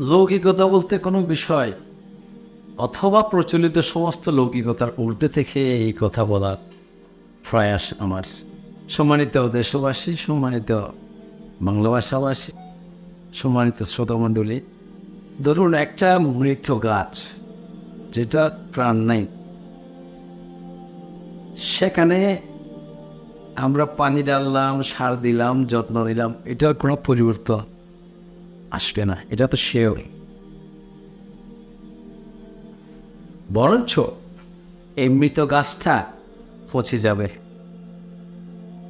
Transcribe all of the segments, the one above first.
লৌকিকতা বলতে কোনো বিষয় অথবা প্রচলিত সমস্ত লৌকিকতার ঊর্ধ্বে থেকে এই কথা বলার প্রয়াস আমার। সম্মানিত দেশবাসী, সম্মানিত বাংলা ভাষাভাষী, সম্মানিত শ্রোতামণ্ডলী, ধরুন একটা মৃত গাছ যেটা প্রাণ নাই, সেখানে আমরা পানি ডাললাম, সার দিলাম, যত্ন নিলাম, এটার কোনো পরিবর্তন আসবে না, এটা তো সেও। বরঞ্চ এই মৃত গাছটা পচে যাবে,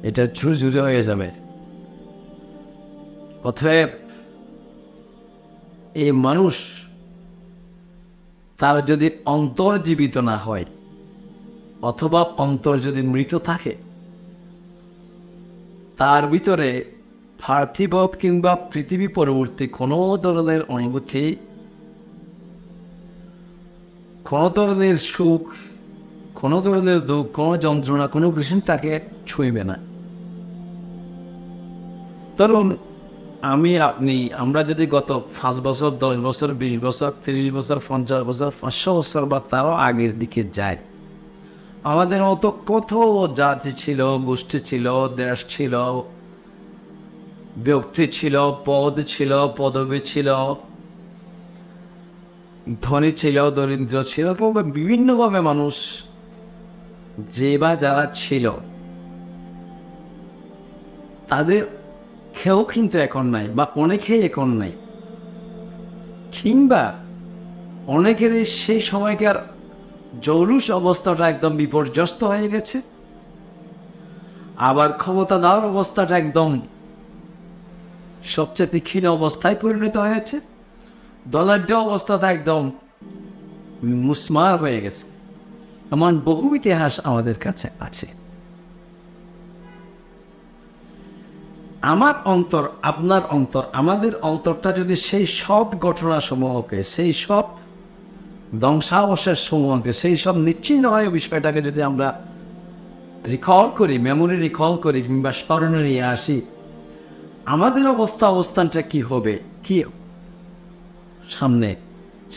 এটা ঝুরঝুরে হয়ে যাবে। অতএব এই মানুষ, তার যদি অন্তর জীবিত না হয় অথবা অন্তর যদি মৃত থাকে, তার ভিতরে পার্থিব কিংবা পৃথিবী পরবর্তী কোনো ধরনের অনুভূতি, কোনো ধরনের সুখ, কোনো ধরনের দুঃখ, কোনো যন্ত্রণা, কোনো কিছু তাকে ছুঁইবে না। ধরুন আমি, আপনি, আমরা যদি গত 5 বছর, 10 বছর, 20 বছর, 30 বছর, 50 বছর, 500 বছর বা তারও আগের দিকে যাই, আমাদের মতো কত জাতি ছিল, গোষ্ঠী ছিল, দেশ ছিল, ব্যক্তি ছিল, পদ ছিল, পদবী ছিল, ধনী ছিল, দরিদ্র ছিল, কিংবা বিভিন্নভাবে মানুষ যে বা যারা ছিল, তাদের কেউ কিন্তু এখন নাই, বা অনেকেই এখন নাই, কিংবা অনেকের সেই সময়কার জৌলুস অবস্থাটা একদম বিপর্যস্ত হয়ে গেছে, আবার ক্ষমতা দেওয়ার অবস্থাটা একদম সবচেয়ে ক্ষীণ অবস্থায় পরিণত হয়েছে, দলাঢ্য অবস্থাটা একদম মুসমার হয়ে গেছে। এমন বহু ইতিহাস আমাদের কাছে আছে। আমার অন্তর, আপনার অন্তর, আমাদের অন্তরটা যদি সেই সব ঘটনাসমূহকে, সেই সব ধ্বংসাবশেষ সমূহকে, সেই সব নিচ্ছিন্ন হয়ে বিষয়টাকে যদি আমরা রিকল করি, মেমোরি রিকল করি কিংবা স্মরণে নিয়ে আসি, আমাদের অবস্থানটা কি হবে, কি সামনে,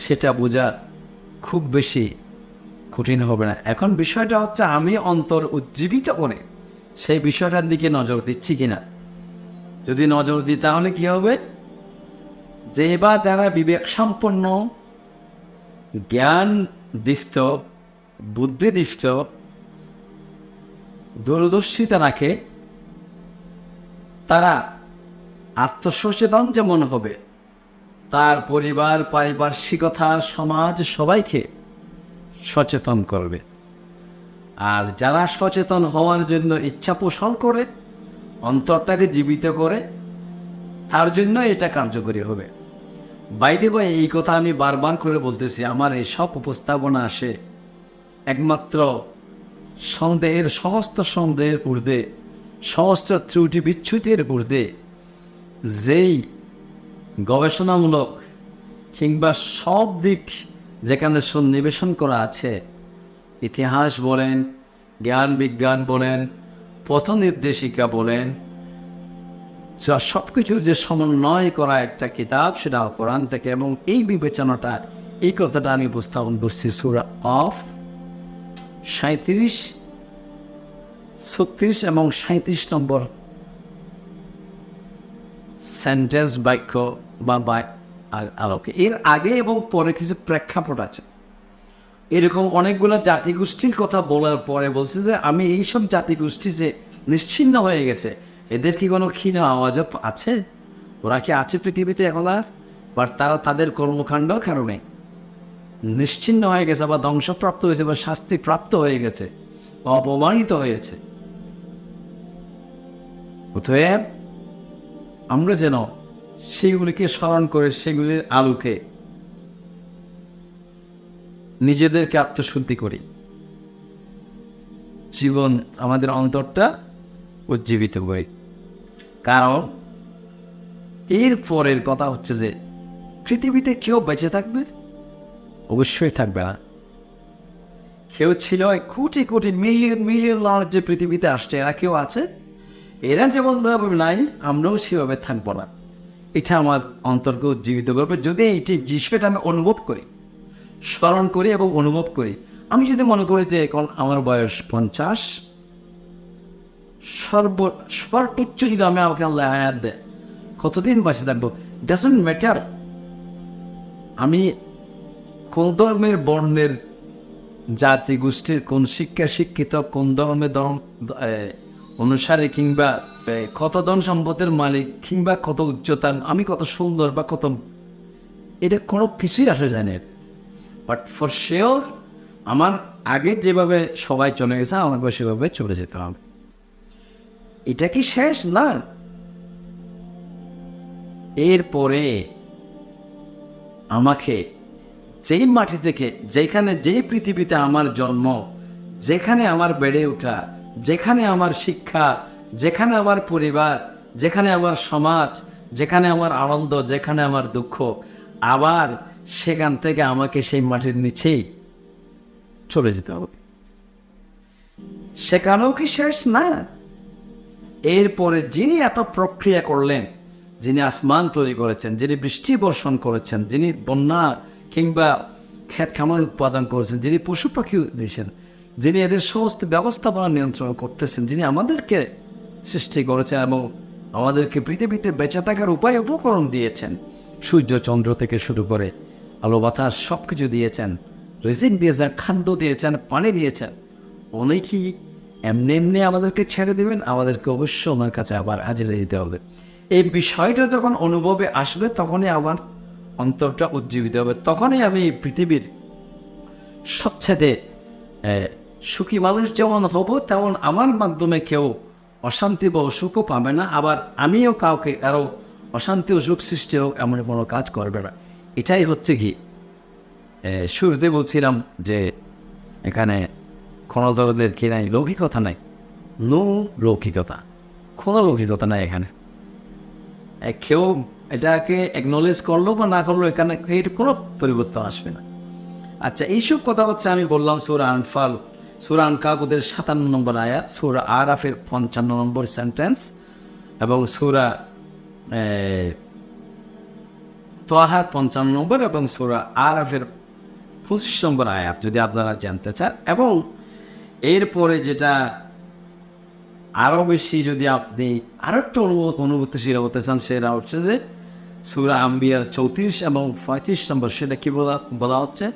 সেটা বোঝা খুব বেশি কঠিন হবে না। এখন বিষয়টা হচ্ছে আমি অন্তর উজ্জীবিত করে সেই বিষয়টার দিকে নজর দিচ্ছি কিনা। যদি নজর দিই তাহলে কি হবে, যে বা যারা বিবেক সম্পন্ন, জ্ঞান দীপ্ত, বুদ্ধি দীপ্ত, দূরদর্শিতা রাখে, তারা আত্মসচেতন যেমন হবে, তার পরিবার, পারিপার্শ্বিকতা, সমাজ সবাইকে সচেতন করবে। আর যারা সচেতন হওয়ার জন্য ইচ্ছা পোষণ করে, অন্তরটাকে জীবিত করে, তার জন্য এটা কার্যকরী হবে। বাইরে ভাই, এই কথা আমি বারবার করে বলতেছি, আমার এই সব উপস্থাপনা আসে একমাত্র সন্দেহের, সমস্ত সন্দেহের ঊর্ধ্বে, সমস্ত ত্রুটি বিচ্ছুতির ঊর্ধ্বে যেই গবেষণামূলক কিংবা সব দিক যেখানে সন্নিবেশন করা আছে, ইতিহাস বলেন, জ্ঞান বিজ্ঞান বলেন, পথ নির্দেশিকা বলেন, যা সব কিছুর যে সমন্বয় করা একটা কিতাব, সেটা কোরআন থেকে। এবং এই বিবেচনাটা, এই কথাটা আমি উপস্থাপন করছি সূরা অফ 37, 36 এবং 37 নম্বর সেন্টেন্স, বাক্য বা আলোকে। এর আগে এবং পরে কিছু প্রেক্ষাপট আছে। এরকম অনেকগুলো জাতিগোষ্ঠীর কথা বলার পরে বলছে যে আমি এইসব জাতিগোষ্ঠী যে নিশ্চিহ্ন হয়ে গেছে, এদের কি কোনো ক্ষীণ আওয়াজ আছে? ওরা কি আছে পৃথিবীতে এখন আর? বা তারা তাদের কর্মকাণ্ডের কারণে নিশ্চিহ্ন হয়ে গেছে, বা ধ্বংসপ্রাপ্ত হয়েছে, বা শাস্তিপ্রাপ্ত হয়ে গেছে, বা অপমানিত হয়েছে। অতএব আমরা যেন সেগুলিকে স্মরণ করে, সেগুলির আলোকে নিজেদেরকে আত্মশুদ্ধি করি, জীবন, আমাদের অন্তরটা উজ্জীবিত করি। কারণ এর পরের কথা হচ্ছে যে পৃথিবীতে কেউ বেঁচে থাকবে? অবশ্যই থাকবে না। কেউ ছিল, কোটি কোটি মিলিয়ন মিলিয়ন মানুষ যে পৃথিবীতে আসছে, এরা কেউ আছে? এরা যেমন ভাবে নাই, আমরাও সেভাবে থাকবো না। এটা আমার অন্তরকে উজ্জীবিত করবে যদি এইটি বিষয়টা আমি অনুভব করি, স্মরণ করি এবং অনুভব করি। আমি যদি মনে করি যে এখন আমার বয়স 50, সর্বোচ্চ যদি আমাকে আল্লাহ হায়াত দেয়, কতদিন বাঁচে থাকবো ডাজন্ট ম্যাটার। আমি কোন ধর্মের, বর্ণের, জাতি গোষ্ঠীর, কোন শিক্ষা শিক্ষিত, কোন ধর্মের অনুসারে, কিংবা কত ধন সম্পদের মালিক, কিংবা কত উচ্চতার, আমি কত সুন্দর বা কত, এটা কোনো কিছুই আসে যায় না। বাট ফর শিওর আমার আগে যেভাবে সবাই চলে গেছে আমাকে সেভাবে চলে যেতে হবে। এটা কি শেষ না? এরপরে আমাকে যেই মাটি থেকে, যেখানে, যেই পৃথিবীতে আমার জন্ম, যেখানে আমার বেড়ে ওঠা, যেখানে আমার শিক্ষা, যেখানে আমার পরিবার, যেখানে আমার সমাজ, যেখানে আমার আনন্দ, যেখানে আমার দুঃখ, আবার সেখান থেকে আমাকে সেই মাটির নিচেই চলে যেতে হবে। সেখানেও কি শেষ না? এরপরে যিনি এত প্রক্রিয়া করলেন, যিনি আসমান তৈরি করেছেন, যিনি বৃষ্টি বর্ষণ করেছেন, যিনি বন্যা কিংবা ক্ষেত খামার উৎপাদন করেছেন, যিনি পশু পাখি দিয়েছেন, যিনি এদের সমস্ত ব্যবস্থাপনা নিয়ন্ত্রণ করতেছেন, যিনি আমাদেরকে সৃষ্টি করেছেন এবং আমাদেরকে পৃথিবীতে বেঁচে থাকার উপায় উপকরণ দিয়েছেন, সূর্য চন্দ্র থেকে শুরু করে আলো বাতাস সব কিছু দিয়েছেন, রিজিক দিয়েছেন, খাদ্য দিয়েছেন, পানি দিয়েছেন, উনি কি এমনি এমনি আমাদেরকে ছেড়ে দেবেন? আমাদেরকে অবশ্যই ওনার কাছে আবার হাজিরা দিতে হবে। এই বিষয়টা যখন অনুভবে আসবে তখনই আমার অন্তরটা উজ্জীবিত হবে, তখনই আমি পৃথিবীর সবচেয়ে সুখী মানুষ যেমন হব, তেমন আমার মাধ্যমে কেউ অশান্তি বা অসুখও পাবে না, আবার আমিও কাউকে আরও অশান্তি অসুখ সৃষ্টি হোক এমন কোনো কাজ করবে না। এটাই হচ্ছে কি শুরুতে বলছিলাম যে এখানে কোনো ধরনের কি নাই, লৌকিকতা নাই, নো লৌকিকতা, কোনো লৌকিকতা নাই এখানে। কেউ এটাকে অ্যাকনোলেজ করলো বা না করলো, এখানে এর কোনো পরিবর্তন আসবে না। আচ্ছা, এইসব কথা হচ্ছে আমি বললাম সূরা আনফাল, সূরা আনকাবুতের 57 নম্বর আয়াত, সূরা আরাফের 55 নম্বর সেন্টেন্স এবং সূরা তাহার 55 নম্বর এবং সূরা আরাফের 25 নম্বর আয়াত যদি আপনারা জানতে চান। এবং এরপরে যেটা আরও বেশি যদি আপনি আরও একটু অনুভূতিশীল হতে চান, সেটা হচ্ছে যে সূরা আম্বিয়ার 34 এবং 35 নম্বর, সেটা কি বলা হচ্ছে?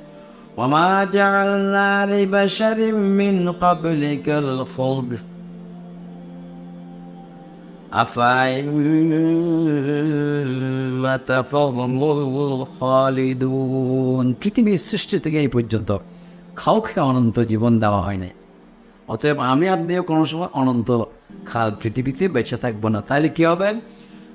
ওয়ামা জাআলনা লিবাশারিন মিন ক্বাবলিকাল খুলদ আফাইন মাতাফাহুমুল খালিদুন। পৃথিবীর সৃষ্টি থেকে এই পর্যন্ত কাউকে অনন্ত জীবন দেওয়া হয় নাই, অতএব আমি আপনিও কোনো সময় অনন্ত কাল পৃথিবীতে বেঁচে থাকবো না। তাহলে কি হবে?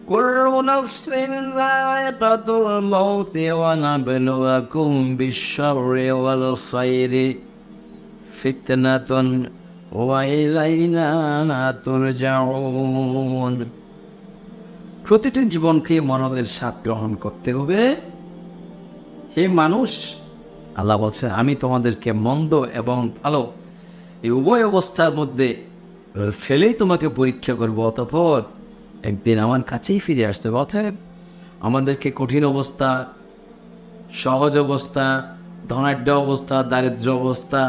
কুল্লু নাফসিন যায়িকাতুল মাউতি ওয়া নাবলুয়াকুম বিশ-শাররি ওয়াল খায়রি ফিতনাতুন ওয়া ইলাইনা তুরজাউন। প্রতিটি জীবনকে মরণের স্বাদ গ্রহণ করতে হবে। হে মানুষ, আল্লাহ বলছে আমি তোমাদেরকে মন্দ এবং ভালো এই উভয় অবস্থার মধ্যে ফেলেই তোমাকে পরীক্ষা করবো, অতঃপর একদিন আমার কাছেই ফিরে আসতে হবে। অতএব আমাদেরকে কঠিন অবস্থা, সহজ অবস্থা, ধনাঢ্য অবস্থা, দারিদ্র অবস্থা,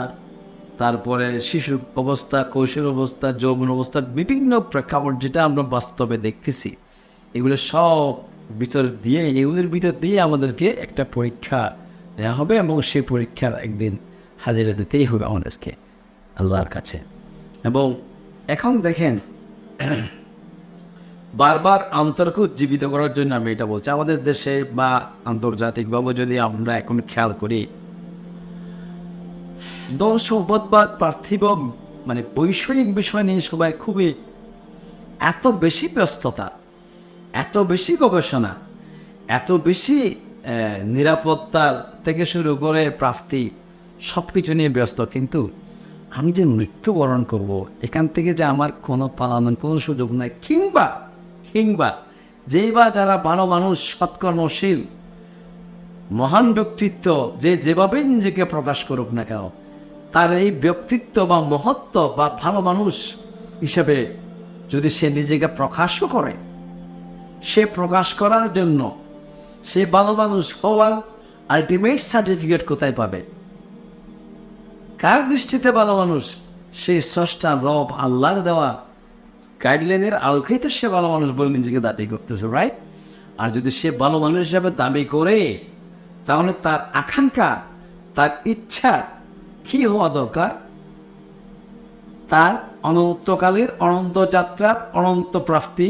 তারপরে শিশু অবস্থা, কৈশোর অবস্থা, যৌবন অবস্থা, বিভিন্ন প্রেক্ষাপট যেটা আমরা বাস্তবে দেখতেছি, এগুলো সব এগুলোর ভিতর দিয়ে আমাদেরকে একটা পরীক্ষা নেওয়া হবে এবং সেই পরীক্ষার একদিন হাজিরা দিতেই হবে আমাদেরকে আল্লাহর কাছে। এবং এখন দেখেন, বারবার অন্তরকে উজ্জীবিত করার জন্য আমি এটা বলছি, আমাদের দেশে বা আন্তর্জাতিকভাবে যদি আমরা এখন খেয়াল করি, ধন সম্পদ বা পার্থিব মানে বৈষয়িক বিষয় নিয়ে সবাই খুবই এত বেশি ব্যস্ততা, এত বেশি গবেষণা, এত বেশি নিরাপত্তা থেকে শুরু করে প্রাপ্তি সব কিছু নিয়ে ব্যস্ত। কিন্তু আমি যে মৃত্যুবরণ করব, এখান থেকে যে আমার কোনো পালানোর কোনো সুযোগ নাই, কিংবা যেই বা যারা ভালো মানুষ, সৎকর্মশীল, মহান ব্যক্তিত্ব, যে যেভাবে নিজেকে প্রকাশ করুক না কেন, তার এই ব্যক্তিত্ব বা মহত্ব বা ভালো মানুষ হিসেবে যদি সে নিজেকে প্রকাশও করে, সে প্রকাশ করার জন্য সে ভালো মানুষ হওয়ার আলটিমেট সার্টিফিকেট কোথায় পাবে? কার দৃষ্টিতে ভালো মানুষ? সেই স্রষ্টা রব আল্লাহর দেওয়া গাইডলাইনের আলোকেই তো সে ভালো মানুষ বলে নিজেকে দাবি করতেছে, রাইট? আর যদি সে ভালো মানুষ হিসাবে দাবি করে, তাহলে তার আকাঙ্ক্ষা, তার ইচ্ছা কি হওয়া দরকার? তার অনন্তকালের অনন্ত যাত্রার অনন্ত প্রাপ্তি,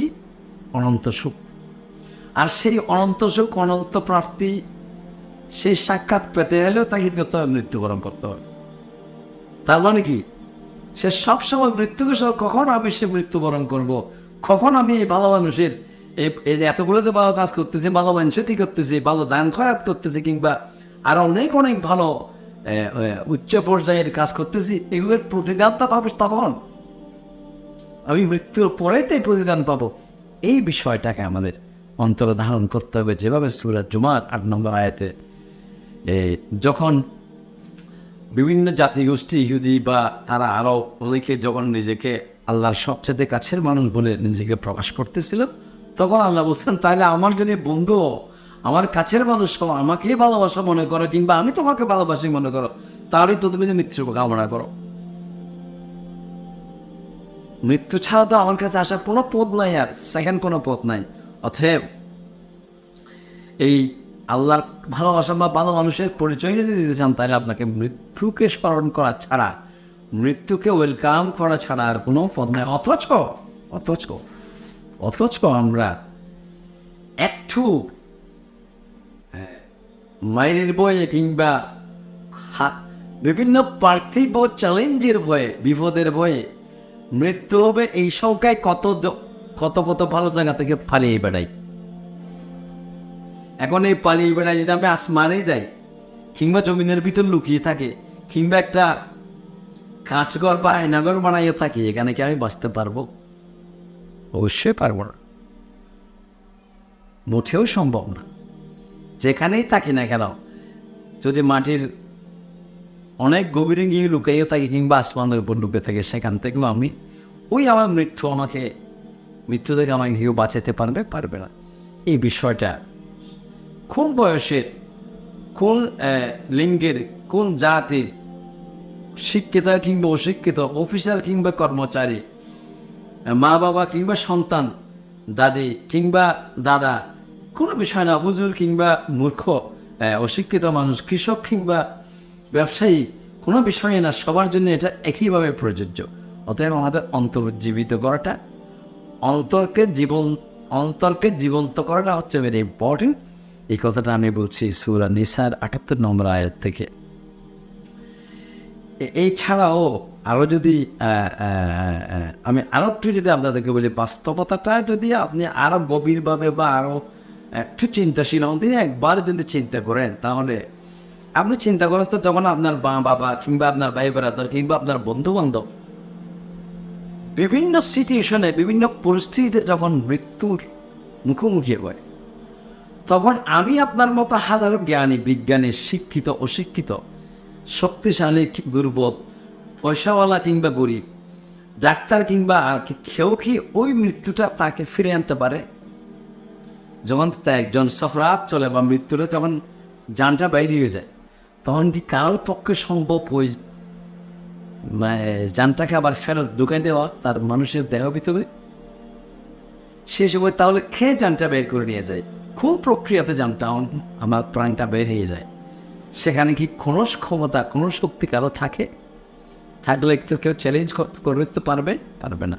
অনন্ত সুখ। আর সেই অনন্ত সুখ, অনন্ত প্রাপ্তি, সেই সাক্ষাৎ পেতে হলেও তাকে করতে হবে, মৃত্যুবরণ করতে হবে। তার মানে কি? সে সবসময় মৃত্যুকে কখন আমি সে মৃত্যুবরণ করব, কখন আমি এই ভালো মানুষের এই এতগুলো যে ভালো কাজ করতেছি, ভালো মানুষের করতেছি, ভালো দান খয়রাত করতেছি, কিংবা আরো অনেক অনেক ভালো উচ্চ পর্যায়ের কাজ করতেছি, এগুলোর প্রতিদানটা পাবো তখন। আমি মৃত্যুর পরেই তো প্রতিদান পাবো। এই বিষয়টাকে আমাদের অন্তরে ধারণ করতে হবে। যেভাবে সূরা জুমার 8 নম্বর আয়াতে যখন বিভিন্ন জাতিগোষ্ঠী ইহুদি বা তারা আরও অনেকে যখন নিজেকে আল্লাহর সবচেয়ে কাছের মানুষ বলে নিজেকে প্রকাশ করতেছিল, তখন আল্লাহ বলছেন, তাহলে আমার যদি বন্ধু, আমার কাছের মানুষ আমাকে ভালোবাসা মনে করো, কিংবা আমি তোমাকে ভালোবাসি মনে করো, তাহলেই তো তুমি মৃত্যু কামনা করো। মৃত্যু ছাড়া তো আমার কাছে আসার কোনো পথ নাই, আর সেকেন্ড কোনো পথ নাই। অতএব এই আল্লাহর ভালোবাসা বা ভালো মানুষের পরিচয় যদি দিতে চান, তাহলে আপনাকে মৃত্যুকে স্মরণ করা ছাড়া, মৃত্যুকে ওয়েলকাম করা ছাড়া আর কোনো পথ নাই। অথচ আমরা একটু মায়ের ভয়ে কিংবা বিভিন্ন পার্থিব চ্যালেঞ্জের ভয়ে, বিপদের ভয়ে, মৃত্যু হবে এই সংখ্যায় কত ভালো জায়গা থেকে পালিয়ে বেড়াই। এখন এই পালিয়ে বেড়াই যদি আমি আসমানে যাই, কিংবা জমিনের ভিতর লুকিয়ে থাকে, কিংবা একটা কাঁচঘর বা আয়নাঘর বানাইয়ে থাকি, এখানে কি আমি বাঁচতে পারবো? অবশ্যই পারবো না, মোটেও সম্ভব না। যেখানেই থাকি না কেন, যদি মাটির অনেক গভীরে গিয়ে লুকাইয়ে থাকি, কিংবা আসমানের উপর লুকে থাকে, সেখান থেকেও আমি আমার মৃত্যু থেকে আমাকে কেউ বাঁচাতে পারবে না। এই বিষয়টা কোন বয়সের, কোন লিঙ্গের, কোন জাতির, শিক্ষিত কিংবা অশিক্ষিত, অফিসার কিংবা কর্মচারী, মা বাবা কিংবা সন্তান, দাদি কিংবা দাদা, কোনো বিষয় না, হুজুর কিংবা মূর্খ, অশিক্ষিত মানুষ, কৃষক কিংবা ব্যবসায়ী, কোনো বিষয় না, সবার জন্য এটা একইভাবে প্রযোজ্য। অতএব আমাদের অন্তর্জীবিত করাটা, অন্তরকে জীবন্ত করাটা হচ্ছে ভেরি ইম্পর্টেন্ট। এই কথাটা আমি বলছি সূরা নিসার 78 নম্বর আয়াত থেকে। এই ছাড়াও আরও যদি আমি আরও একটু যদি আপনাদেরকে বলি, বাস্তবতাটা যদি আপনি আরও গভীরভাবে বা আরও একটু চিন্তাশীল হন, তিনি একবার যদি চিন্তা করেন, তাহলে আপনি চিন্তা করেন তো, যখন আপনার মা বাবা কিংবা আপনার ভাই ব্রাদার কিংবা আপনার বন্ধু বান্ধব বিভিন্ন সিচুয়েশনে, বিভিন্ন পরিস্থিতিতে যখন মৃত্যুর মুখোমুখি হয়, তখন আমি আপনার মতো হাজারো জ্ঞানী, বিজ্ঞানী, শিক্ষিত, অশিক্ষিত, শক্তিশালী, দুর্বল, পয়সাওয়ালা কিংবা গরিব, ডাক্তার কিংবা আর কেউ কি ওই মৃত্যুটা তাকে ফিরে আনতে পারে? যখন একজন সফরাত চলে বা মৃত্যুটা যখন জানটা বাইরে হয়ে যায়, তখন কি কারোর পক্ষে সম্ভব ওই জানটাকে আবার ফেরত ঢুকে দেওয়া তার মানুষের দেহ ভিতরে? সে সময় তাহলে খেয়ে জানটা বের করে নিয়ে যায়, কোন প্রক্রিয়াতে জানটা আমার প্রাণটা বের হয়ে যায়? সেখানে কি কোনো ক্ষমতা, কোনো শক্তি কারো থাকলে তো কেউ চ্যালেঞ্জ করতে পারবে না।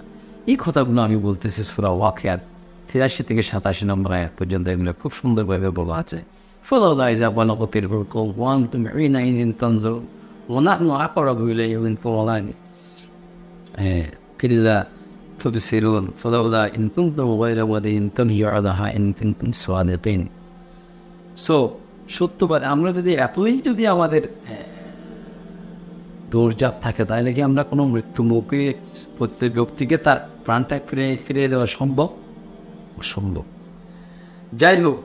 এই কথাগুলো আমি বলতেছি সূরা ওয়াকিয়ার 83 থেকে 87 নম্বর আয়াত পর্যন্ত। এগুলো খুব সুন্দরভাবে বলা আছে। فلولا إذا بلغت الحلقوم وأنتم حينئذ تنظرون ونحن أقرب إليه منكم ولكن لا تبصرون فلولا إن كنتم غير مدين ترجعونها إن كنتم صادقين. সত্যবাদ আমরা যদি আমাদের দৌড়ঝাঁপ থাকে, তাহলে কি আমরা কোনো মৃত্যুমুখী প্রত্যেক ব্যক্তিকে তার প্রাণটা ফিরিয়ে দেওয়া অসম্ভব। যাই হোক,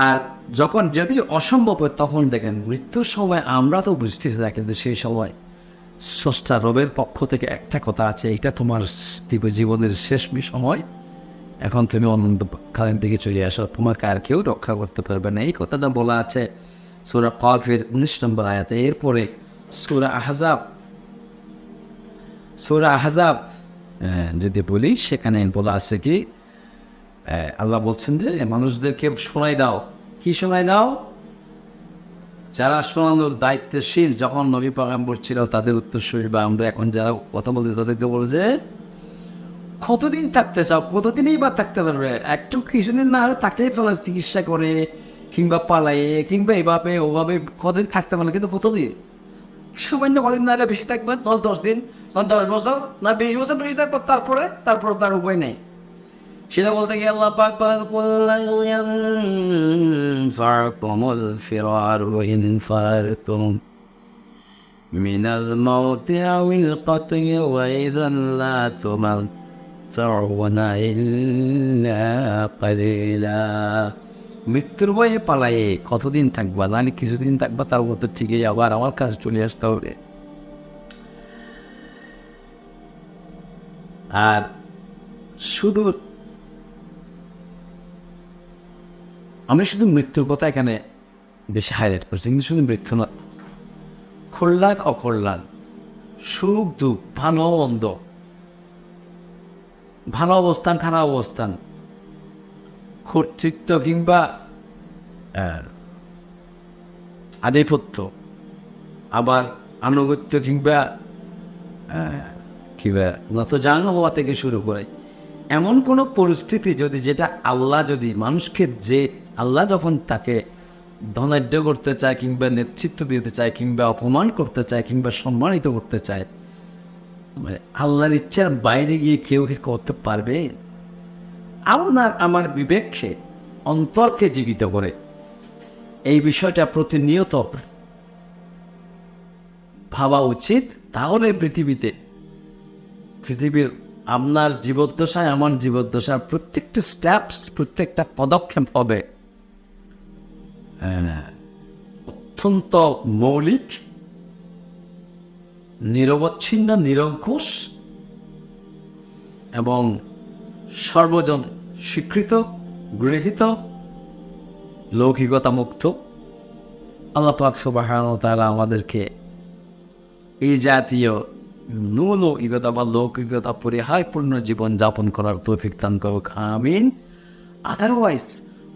আর যখন যদি অসম্ভব হয়, তখন দেখেন মৃত্যুর সময় আমরা তো বুঝতেছি না, কিন্তু সেই সময় স্রষ্টা রবের পক্ষ থেকে একটা কথা আছে, এটা তোমার জীবনের শেষ সময়, এখন তুমি অনন্তকালের দিকে চলে আসো, তোমাকে আর কেউ রক্ষা করতে পারবে না। এই কথাটা বলা আছে সূরা কাফের 19 নম্বর আয়াতে। এরপরে সূরা আহজাব যদি বলি, সেখানে বলা আছে কি, আল্লাহ বলছেন যে মানুষদেরকে শোনাই দাও। কি শোনাই দাও? যারা শোনানোর দায়িত্বশীল যখন নবী পয়গম্বর ছিল তাদের উত্তরসূরি বা আমরা এখন যারা কথা বলছি তাদেরকে বলে যে কতদিন থাকতে চাও, কতদিনই বা থাকতে পারবে, একটু কিছুদিন না হলে তাকেই ফেলার চিকিৎসা করে কিংবা পালাইয়ে কিংবা এভাবে ওভাবে কতদিন থাকতে পারবে, কিন্তু কতদিন? সামান্য কদিন না হলে বেশি থাকবে, 10 দিন, 10 বছর, না 20 বছর বেশি থাকবো, তারপরে তার উপায় নেই। সেটা বলতে গিয়ে আল্লাহ পাক বলেন কুল্লান ইয়ানফাকুমুল ফিরারু ইন ফারতুম মিনাল মাউতি আউল কতলি ওয়া ইযান লা তুমাত্তাউনা ইল্লা কালিলা। মৃত্যুর ভয়ে পালায়ে কতদিন থাকবা, জানি কিছুদিন থাকবা, তারপর তো ঠিকই আবার আমার কাছে চলে আসতে হবে। আর শুধু আমি শুধু মৃত্যুর কথা এখানে বেশি হাইলাইট করছি, কিন্তু শুধু মৃত্যু না, কল্যাণ অকল্যাণ, সুখ দুঃখ, ভালো মন্দ, ভালো অবস্থান খারাপ অবস্থান, কর্তৃত্ব কিংবা আধিপত্য, আবার আনুগত্য কিংবা নত জানো হওয়া থেকে শুরু করে এমন কোনো পরিস্থিতি যদি যেটা আল্লাহ যদি মানুষকে আল্লাহ যখন তাকে ধনাঢ্য করতে চায় কিংবা নেতৃত্ব দিতে চায় কিংবা অপমান করতে চায় কিংবা সম্মানিত করতে চায়, মানে আল্লাহর ইচ্ছার বাইরে গিয়ে কেউ কি করতে পারবে? আমার বিবেককে অন্তরকে জীবিত করে এই বিষয়টা প্রতিনিয়ত ভাবা উচিত। তাহলে পৃথিবীর আপনার জীবদ্দশায় আমার জীবদ্দশার প্রত্যেকটা স্টেপস, প্রত্যেকটা পদক্ষেপ হবে অত্যন্ত মৌলিক, নিরবচ্ছিন্ন, নিরঙ্কুশ এবং সর্বজন স্বীকৃত, গৃহীত, লৌকিকতা মুক্ত। আল্লাহ পাক সুবহানাহু ওয়া তাআলা আমাদেরকে এই জাতীয় নৌলৌকিকতা বা লৌকিকতা পরিহারপূর্ণ জীবন যাপন করার তৌফিক দান করুক, আমিন। আদারওয়াইজ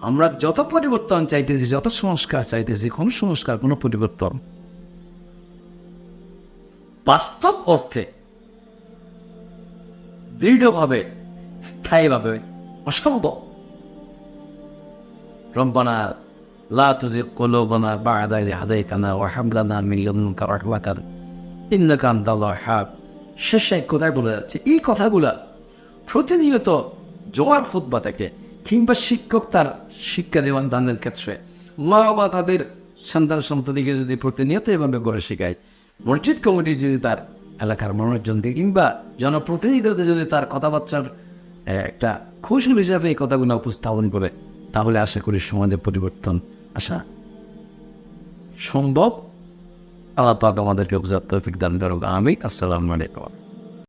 আমরা যত পরিবর্তন চাইতেছি, যত সংস্কার চাইতেছি, কোনো সংস্কার, কোনো পরিবর্তন বাস্তব অর্থে দৃঢ়ভাবে, স্থায়ীভাবে অসম্ভব। রব্বানা লা তুজিগ কুলুবানা বা'দা ইয হাদাইতানা ওয়া হাব লানা মিন লাদুনকা রাহমাতান ইন্নাকা আনতাল ওয়াহ্হাব। শেষে কোথায় বলে যাচ্ছে এই কথাগুলা প্রতিনিয়ত জোয়ার খুতবা থেকে কিংবা শিক্ষক তার শিক্ষা দেওয়ান দানের ক্ষেত্রে, মা বাবা তাদের সন্তান সন্ততিকে যদি প্রতিনিয়ত এভাবে করে শেখায়, মসজিদ কমিটি যদি তার এলাকার মানুষজনকে কিংবা জনপ্রতিনিধিদের যদি তার কথাবার্তার একটা কৌশল হিসাবে এই কথাগুলো উপস্থাপন করে, তাহলে আশা করি সমাজে পরিবর্তন আসা সম্ভব। আল্লাহ পাক আমাদেরকে বুঝার তৌফিক দান করুক, আমিন। আসসালামু আলাইকুম।